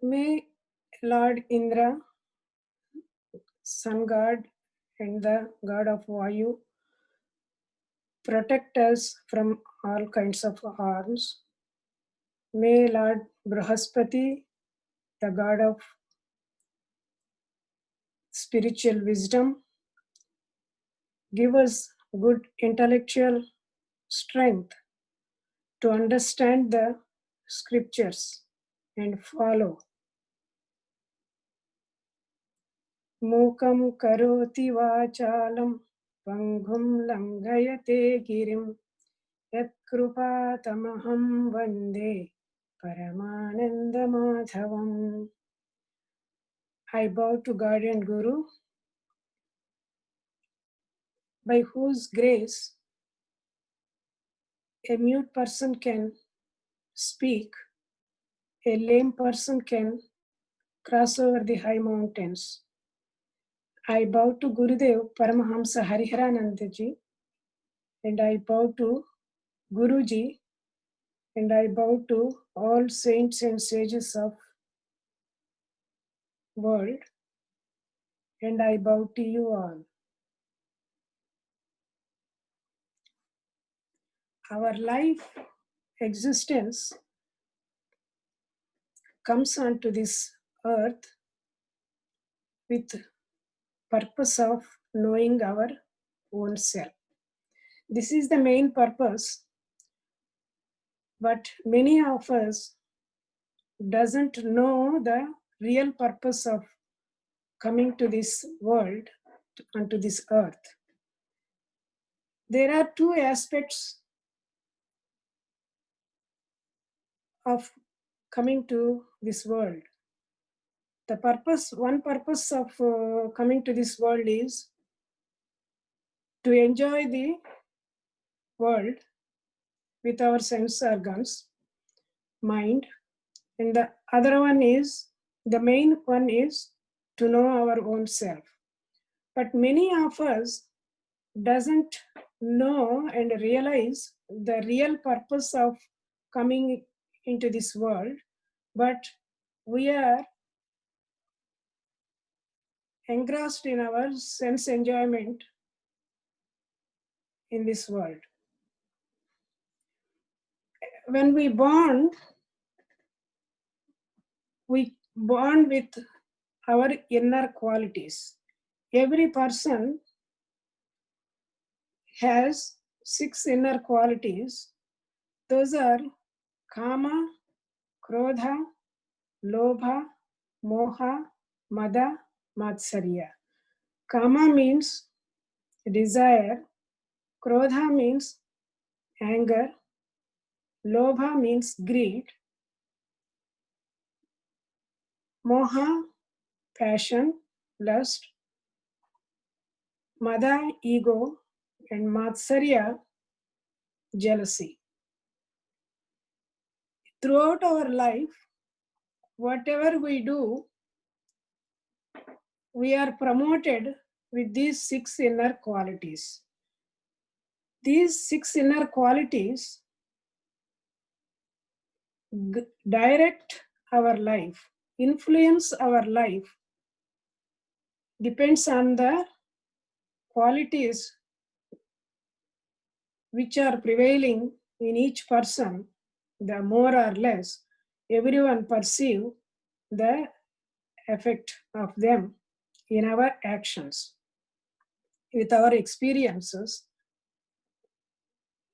May Lord Indra, sun god and the god of Vayu, protect us from all kinds of harms. May Lord Brahaspati, the god of spiritual wisdom, give us good intellectual strength to understand the scriptures and follow. Mukam karoti vachalam pangum langayate girim yat krupa tamaham vande paramananda madhavam. I bow to God and Guru, by whose grace a mute person can speak, a lame person can cross over the high mountains. I bow to Gurudev Paramahamsa Hariharanandaji, and I bow to Guruji, and I bow to all saints and sages of world, and I bow to you all. Our life existence comes onto this earth with purpose of knowing our own self. This is the main purpose, but many of us doesn't know the real purpose of coming to this world, onto this earth. There are two aspects of coming to this world. One purpose of coming to this world is to enjoy the world with our sense organs, mind, and the other one is, the main one is to know our own self. But many of us doesn't know and realize the real purpose of coming into this world, but we are engrossed in our sense enjoyment in this world. When we born with our inner qualities. Every person has 6 inner qualities. Those are Kama, Krodha, Lobha, Moha, Mada, Matsarya. Kama means desire, Krodha means anger, Lobha means greed, Moha, passion, lust, Mada, ego, and Matsarya, jealousy. Throughout our life, whatever we do, we are promoted with these 6 inner qualities. These 6 inner qualities direct our life, influence our life, depends on the qualities which are prevailing in each person. The more or less, everyone perceive the effect of them in our actions. With our experiences,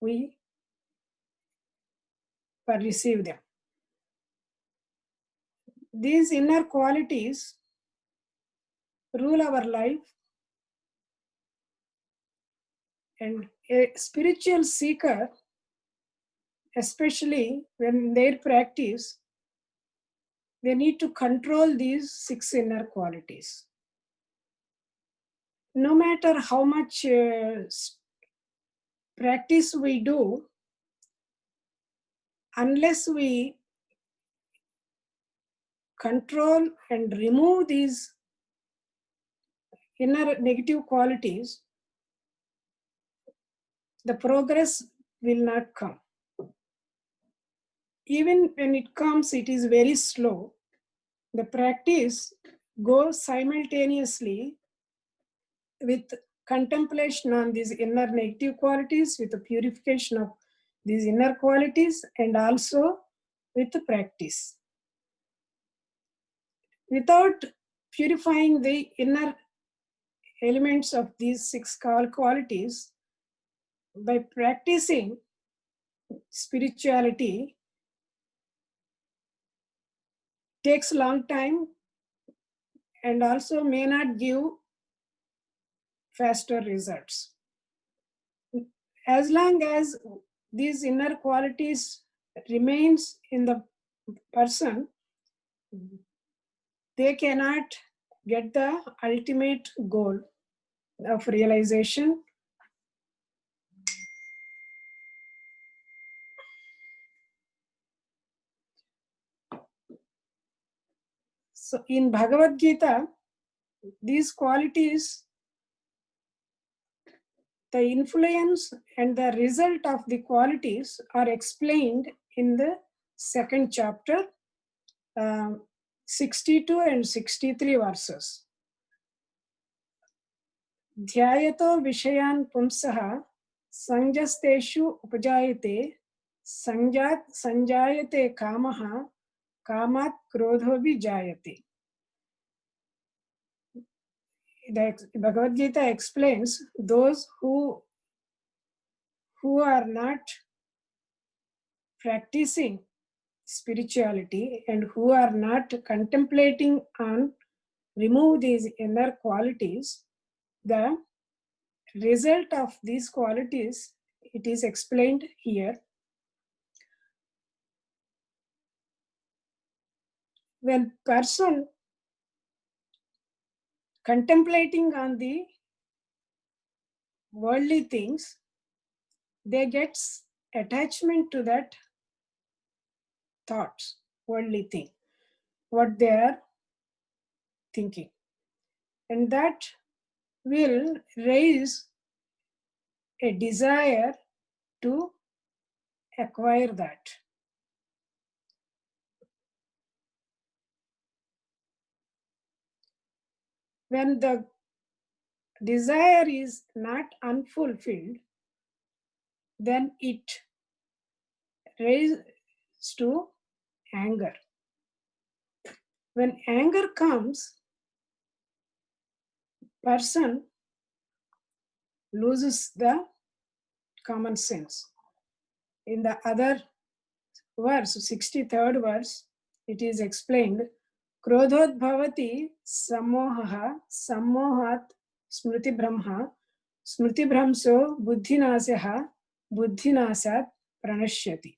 we perceive them. These inner qualities rule our life, and a spiritual seeker, especially when they practice, they need to control these 6 inner qualities. No matter how much practice we do, unless we control and remove these inner negative qualities, the progress will not come. Even when it comes, it is very slow. The practice goes simultaneously with contemplation on these inner negative qualities, with the purification of these inner qualities, and also with the practice. Without purifying the inner elements of these 6 qualities, by practicing spirituality takes a long time and also may not give faster results. As long as these inner qualities remains in the person, they cannot get the ultimate goal of realization. So in Bhagavad Gita, these qualities, the influence and the result of the qualities are explained in the 2nd chapter, 62 and 63 verses. ध्यायतो विषयान् पुंसः संजस्तेषु उपजायते संजायते कामः कामात् क्रोधो विजायते. The Bhagavad Gita explains those who are not practicing spirituality and who are not contemplating on remove these inner qualities, the result of these qualities, it is explained here. When person contemplating on the worldly things, they get attachment to that thoughts, worldly thing, what they are thinking. And that will raise a desire to acquire that. When the desire is not unfulfilled, then it raises to anger. When anger comes, person loses the common sense. In the other verse, 63rd verse, it is explained, Krodhot bhavati sammohaha sammohat smriti brahma smriti brahmso buddhinasyaha buddhinasat pranashyati.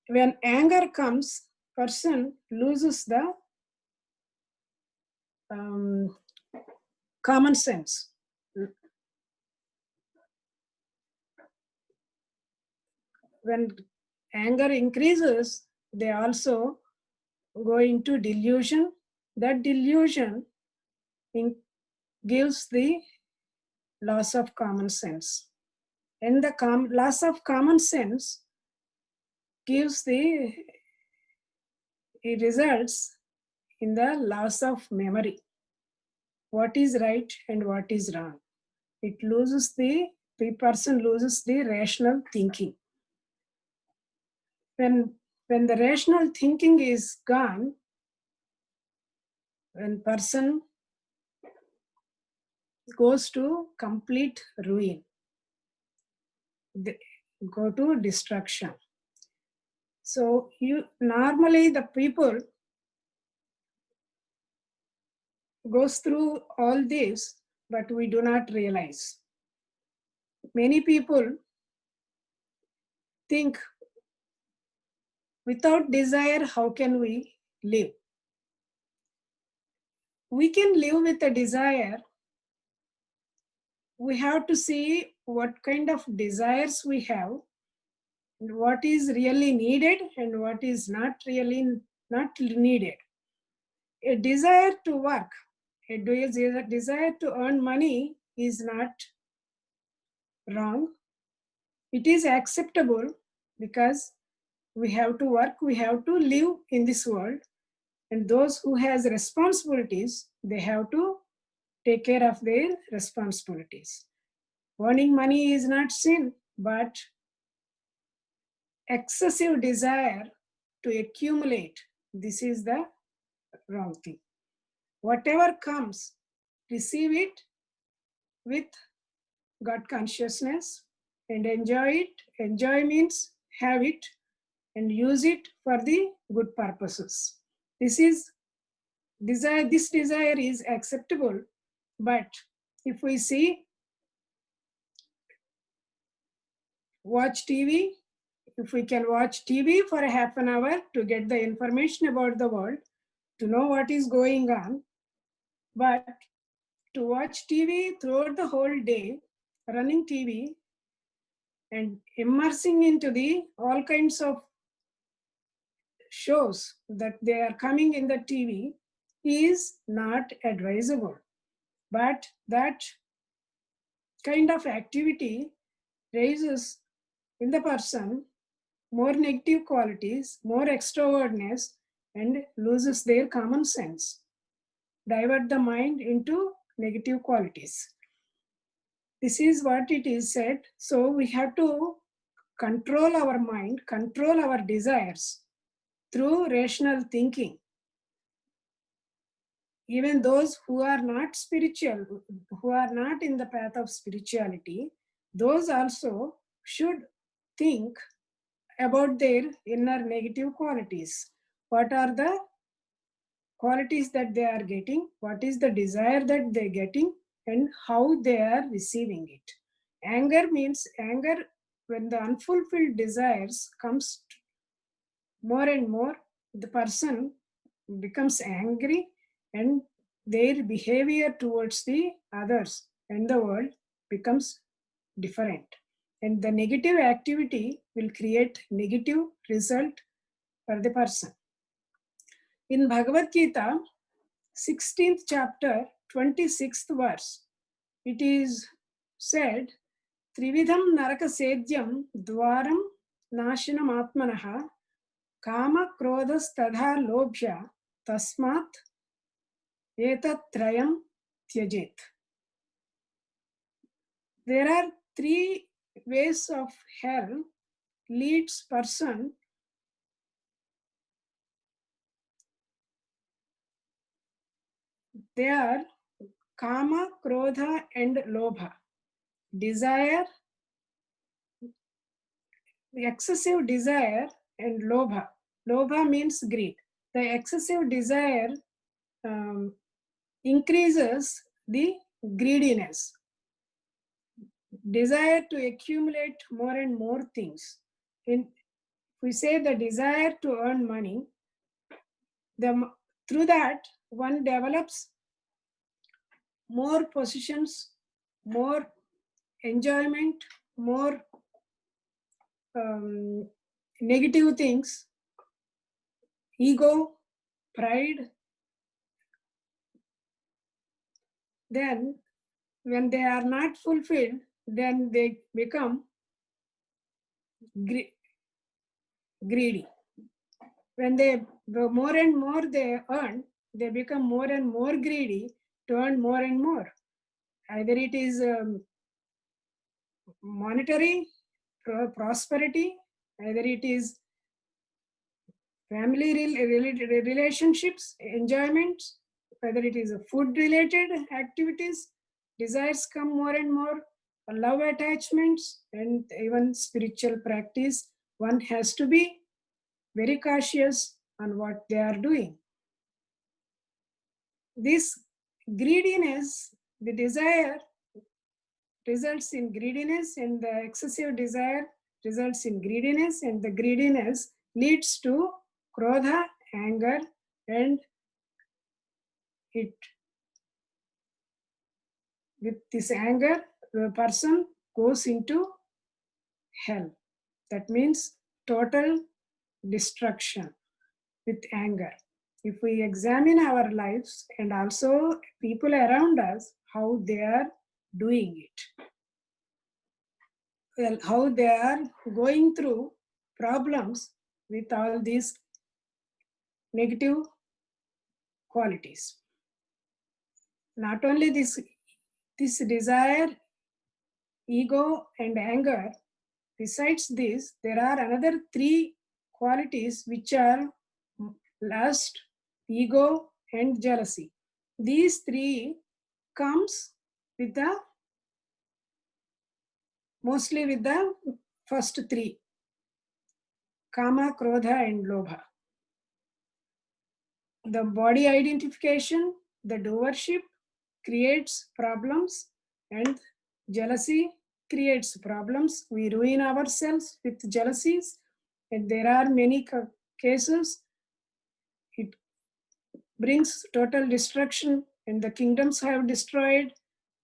When anger comes, person loses the common sense. When anger increases, they also go into delusion. That delusion gives the loss of common sense. And the loss of common sense gives it results in the loss of memory. What is right and what is wrong. It loses the person loses the rational thinking. When the rational thinking is gone, when person goes to complete ruin, they go to destruction. So normally the people goes through all this, but we do not realize. Many people think, without desire, how can we live? We can live with a desire. We have to see what kind of desires we have, and what is really needed and what is not really not needed. A desire to work, a desire to earn money is not wrong. It is acceptable because we have to work, we have to live in this world. And those who has responsibilities, they have to take care of their responsibilities. Earning money is not sin, but excessive desire to accumulate, this is the wrong thing. Whatever comes, receive it with God consciousness and enjoy it. Enjoy means have it and use it for the good purposes. This desire is acceptable, but if we see, watch TV, if we can watch TV for a half an hour to get the information about the world, to know what is going on, but to watch TV throughout the whole day, running TV and immersing into the all kinds of shows that they are coming in the TV is not advisable. But that kind of activity raises in the person more negative qualities, more extrovertness, and loses their common sense. Divert the mind into negative qualities. This is what it is said. So we have to control our mind, control our desires through rational thinking. Even those who are not spiritual, who are not in the path of spirituality, those also should think about their inner negative qualities. What are the qualities that they are getting? What is the desire that they're getting? And how they are receiving it. Anger means anger when the unfulfilled desires comes more and more, the person becomes angry and their behavior towards the others and the world becomes different. And the negative activity will create negative result for the person. In Bhagavad Gita, 16th chapter, 26th verse, it is said, Trividham naraka sedyam dwaram nashinam atmanaha kama krodhas tadha lobhya tasmat etatrayam tyajet. There are three ways of hell leads person they are kama, krodha and lobha. Desire, excessive desire and lobha. Lobha means greed. The excessive desire increases the greediness. Desire to accumulate more and more things. If we say the desire to earn money, through that one develops more possessions, more enjoyment, more negative things, ego, pride. Then when they are not fulfilled, then they become greedy. When the more and more they earn, they become more and more greedy to earn more and more. Either it is monetary prosperity, either it is family relationships, enjoyments, whether it is food related activities, desires come more and more, love attachments, and even spiritual practice. One has to be very cautious on what they are doing. This greediness, the desire results in greediness, and the excessive desire results in greediness, and the greediness leads to krodha, anger, and it with this anger the person goes into hell. That means total destruction with anger. If we examine our lives and also people around us, how they are doing it, well, how they are going through problems with all these negative qualities. Not only this desire, ego, and anger, besides this, there are another 3 qualities which are lust, ego, and jealousy. These 3 comes with the mostly with the first 3, kama, krodha, and lobha. The body identification, the doership creates problems, and jealousy creates problems. We ruin ourselves with jealousies, and there are many cases. It brings total destruction, and the kingdoms have destroyed,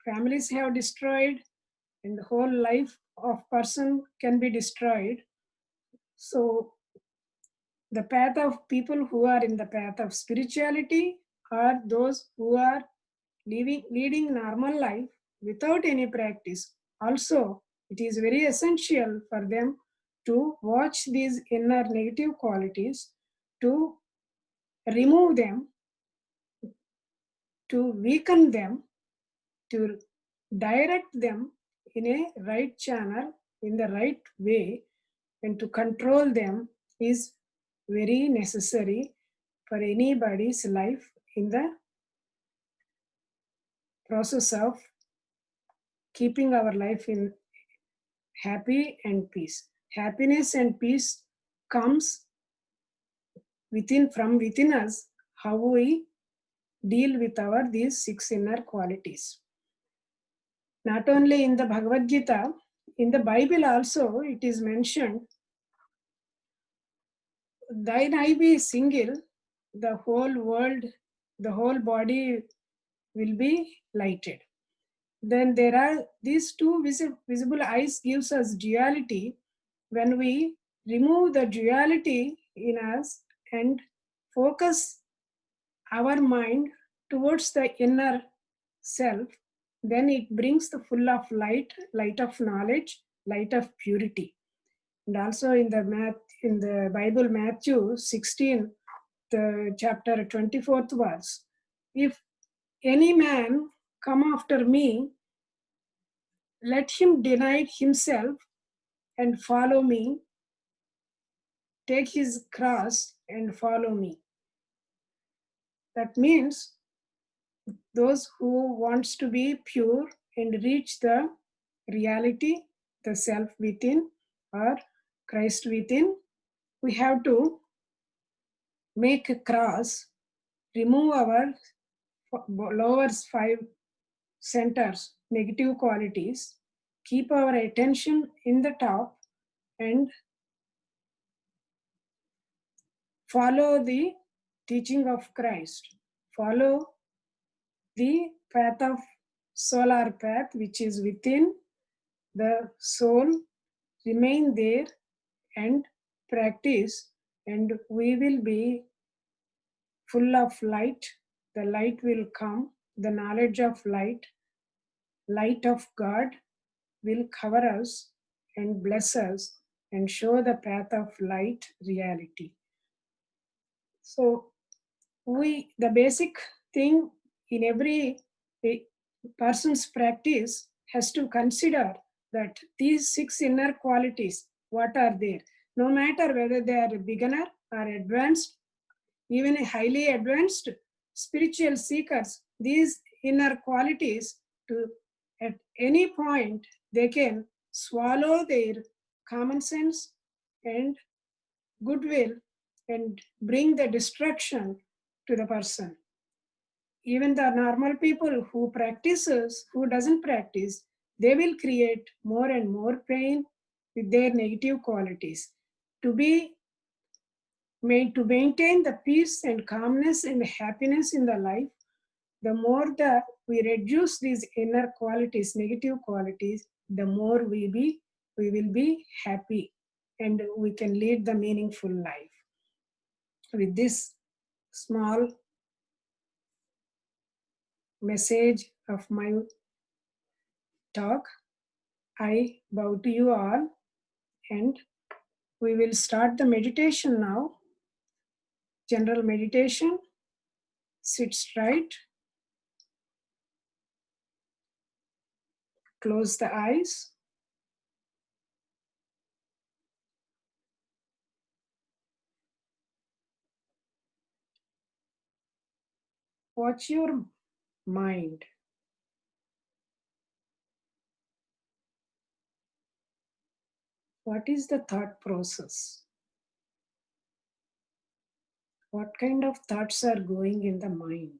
families have destroyed, and the whole life of person can be destroyed. So the path of people who are in the path of spirituality are those who are leading normal life without any practice. Also, it is very essential for them to watch these inner negative qualities, to remove them, to weaken them, to direct them in a right channel, in the right way, and to control them is very necessary for anybody's life in the process of keeping our life in happy and peace. Happiness and peace comes from within us, how we deal with these 6 inner qualities. Not only in the Bhagavad Gita, in the Bible also it is mentioned, thine eye be single, the whole world, the whole body will be lighted. Then there are these 2 visible eyes gives us duality. When we remove the duality in us and focus our mind towards the inner self, then it brings the full of light, light of knowledge, light of purity. And also in the Bible, Matthew 16, the chapter 24th verse, if any man come after me, let him deny himself and follow me, take his cross and follow me. That means those who wants to be pure and reach the reality, the self within or Christ within, we have to make a cross, remove our lower 5 centers, negative qualities, keep our attention in the top, and follow the teaching of Christ. Follow the path of solar path, which is within the soul. Remain there and practice, and we will be full of light. The light will come, the knowledge of light of God will cover us and bless us and show the path of light reality. So the basic thing in every person's practice has to consider that these 6 inner qualities, what are there? No matter whether they are a beginner or advanced, even a highly advanced spiritual seekers, these inner qualities, at any point, they can swallow their common sense and goodwill and bring the destruction to the person. Even the normal people who doesn't practice, they will create more and more pain with their negative qualities. To maintain the peace and calmness and happiness in the life, the more that we reduce these inner qualities, negative qualities, the more we will be happy and we can lead the meaningful life. With this small message of my talk, I bow to you all, and we will start the meditation now. General meditation. Sit straight. Close the eyes. Watch your mind. What is the thought process? What kind of thoughts are going in the mind?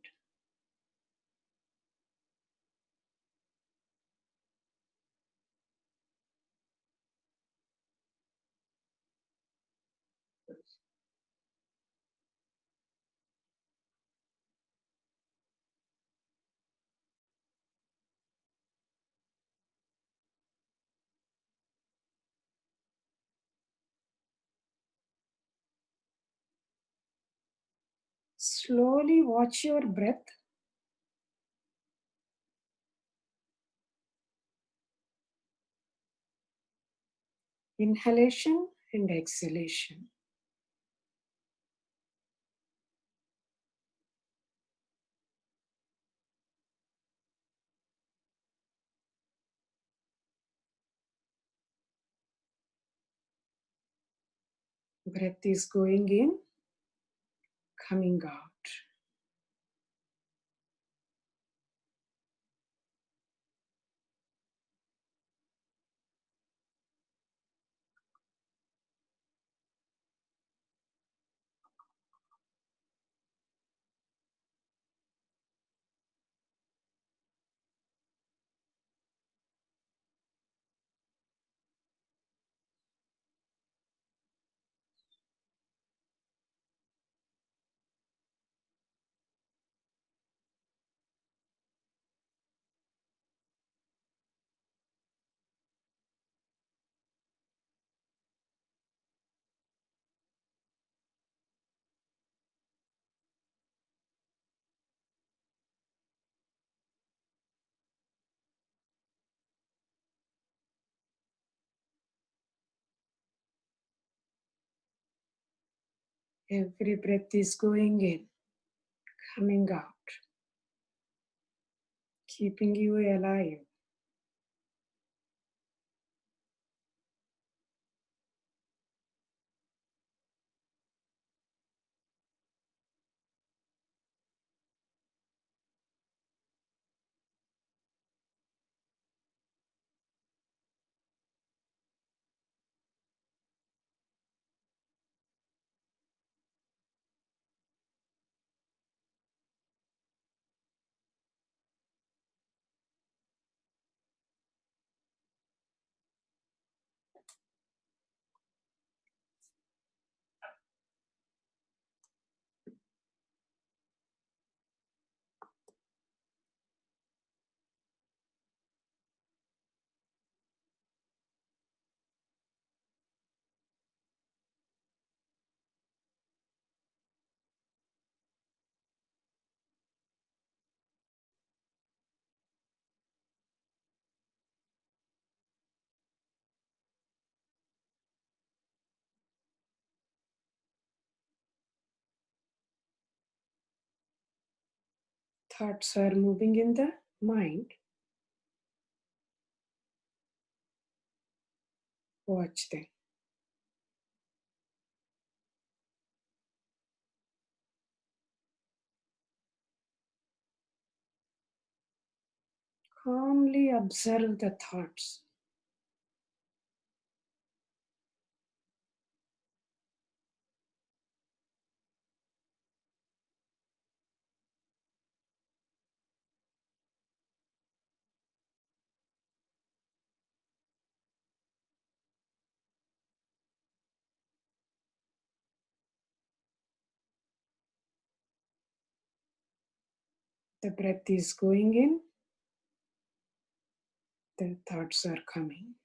Slowly watch your breath. Inhalation and exhalation. Breath is going in, coming out. Every breath is going in, coming out, keeping you alive. Thoughts are moving in the mind. Watch them. Calmly observe the thoughts. The breath is going in, the thoughts are coming.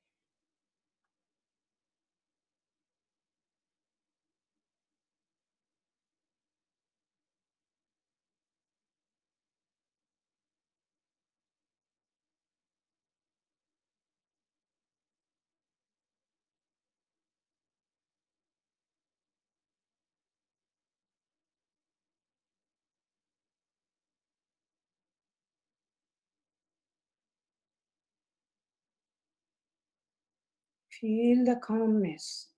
Feel the calmness.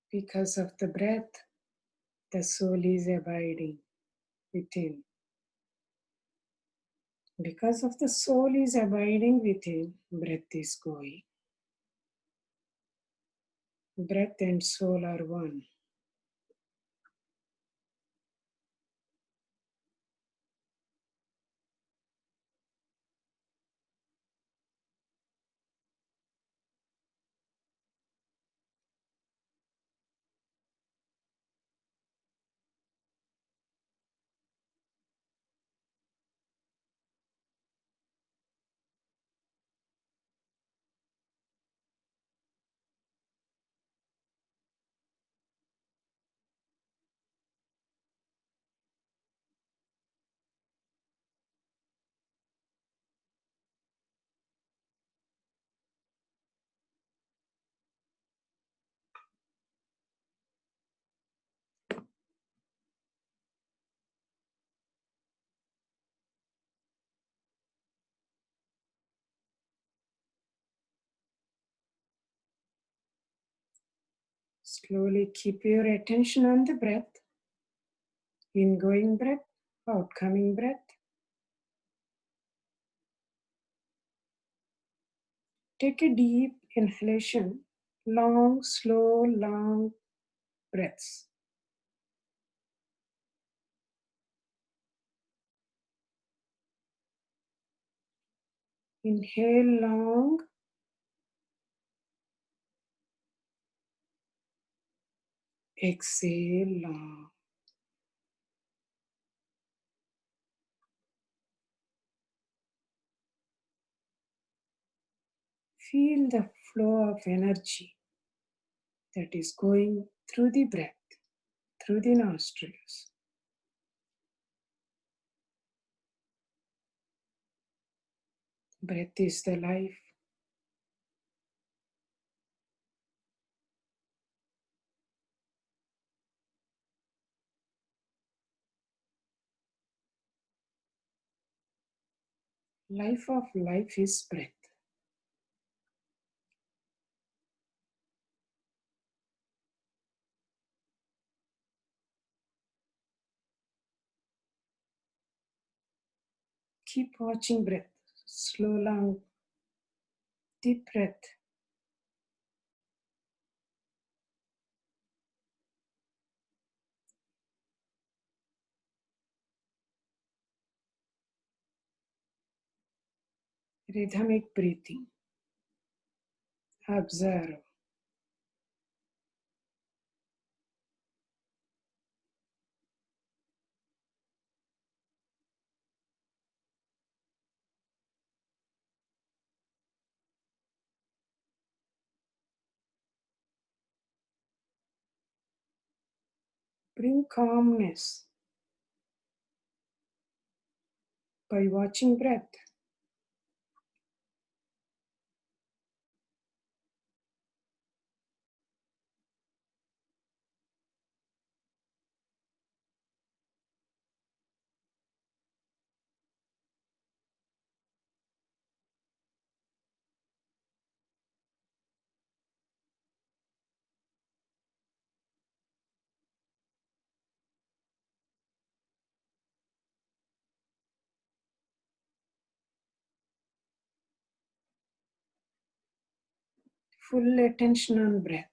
Because of the breath, the soul is abiding within. Because of the soul is abiding within, breath is going. Breath and soul are one. Slowly keep your attention on the breath. Ingoing breath, outgoing breath. Take a deep inhalation, long, slow, long breaths. Inhale long. Exhale long. Feel the flow of energy that is going through the breath, through the nostrils. Breath is the life. Life of life is breath. Keep watching breath. Slow, long, deep breath. Rhythmic breathing. Observe. Bring calmness by watching breath. Full attention on breath.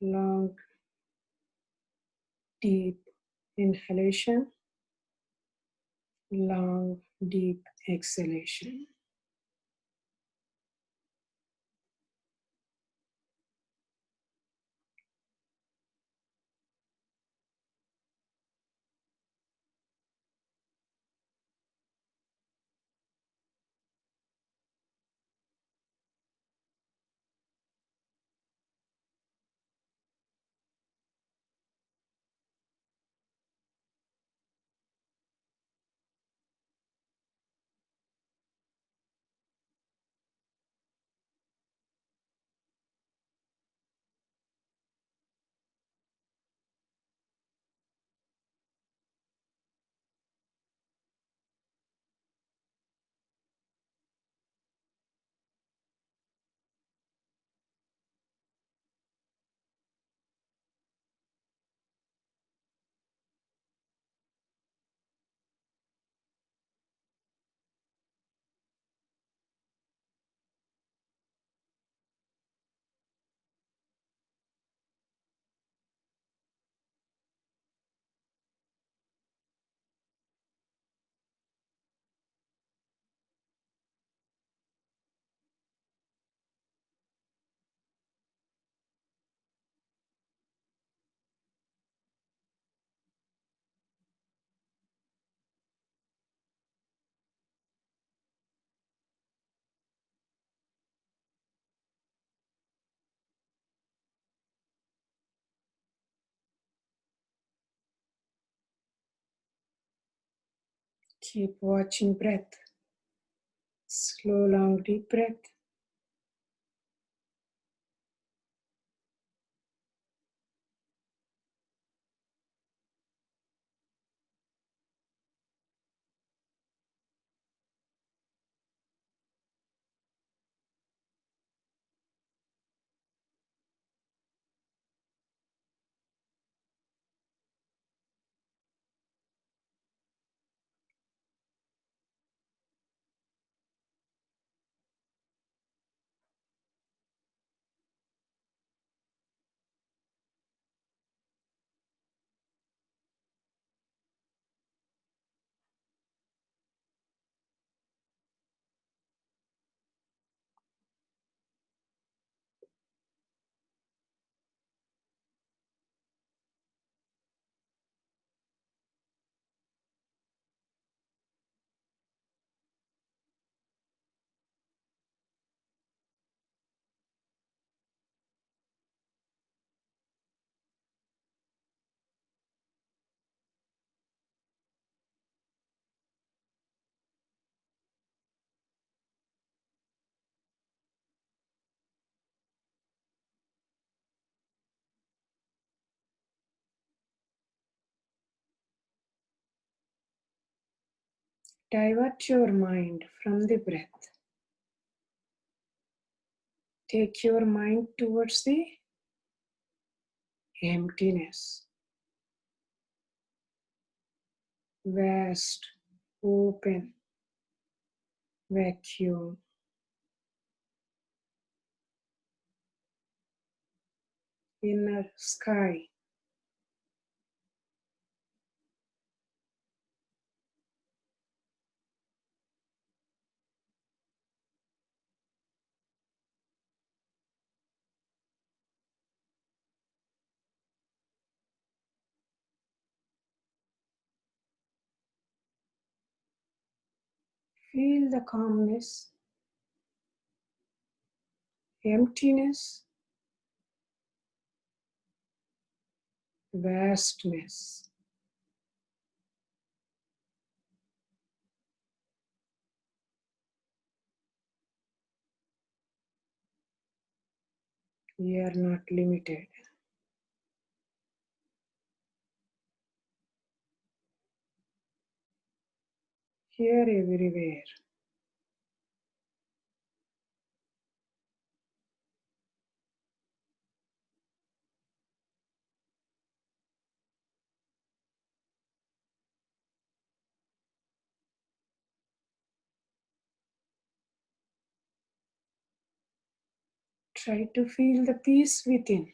Long, deep inhalation. Long, deep exhalation. Keep watching breath. Slow, long, deep breath. Divert your mind from the breath. Take your mind towards the emptiness. Vast, open, vacuum. Inner sky. Feel the calmness, emptiness, vastness. We are not limited. Here, everywhere. Try to feel the peace within.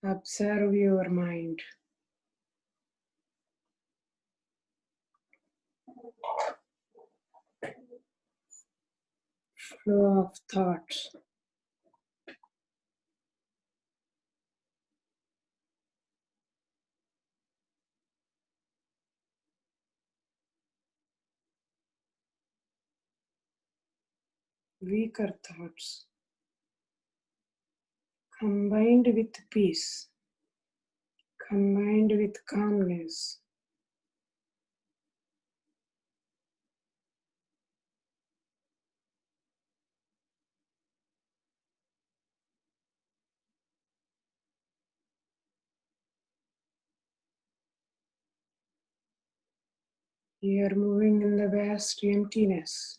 Observe your mind. Flow of thoughts. Weaker thoughts. Combined with peace. Combined with calmness. You are moving in the vast emptiness.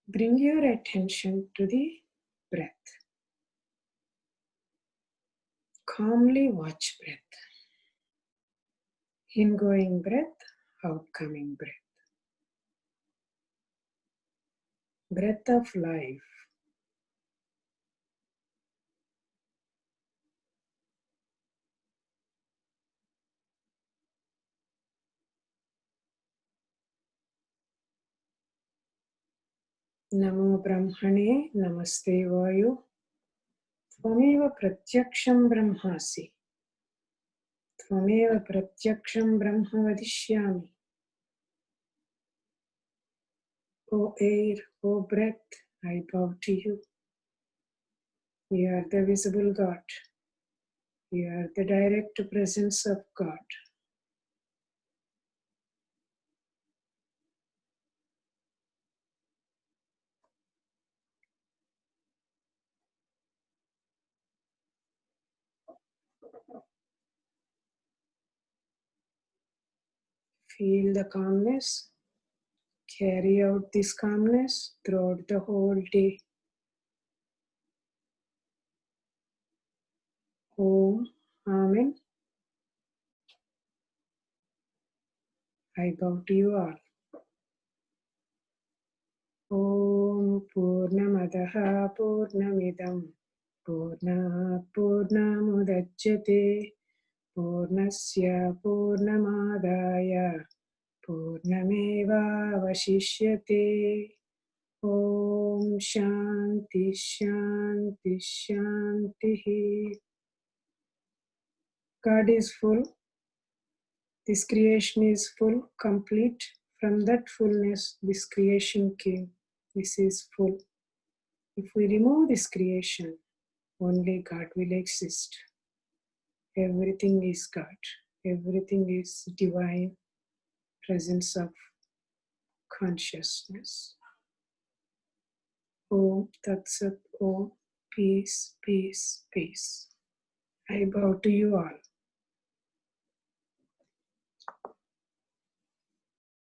Bring your attention to the breath. Calmly watch breath. Ingoing breath, outgoing breath. Breath of life. Namo Brahmane, Namaste Vayu. Tvameva Pratyaksham Brahmasi. Tvameva Pratyaksham Brahma Vadishyami. O air, O breath, I bow to you. You are the visible God. You are the direct presence of God. Feel the calmness. Carry out this calmness throughout the whole day. Om. Amen. I bow to you all. Om Purnamadaha Purnamidam Purnat Purnamudachyate Purnasya Purnamadaya Purnameva Vashishyate. Om Shanti Shanti Shanti. God is full. This creation is full, complete. From that fullness, this creation came. This is full. If we remove this creation, only God will exist. Everything is God. Everything is divine presence of consciousness. Om Tat Sat Om. Peace, peace, peace. I bow to you all.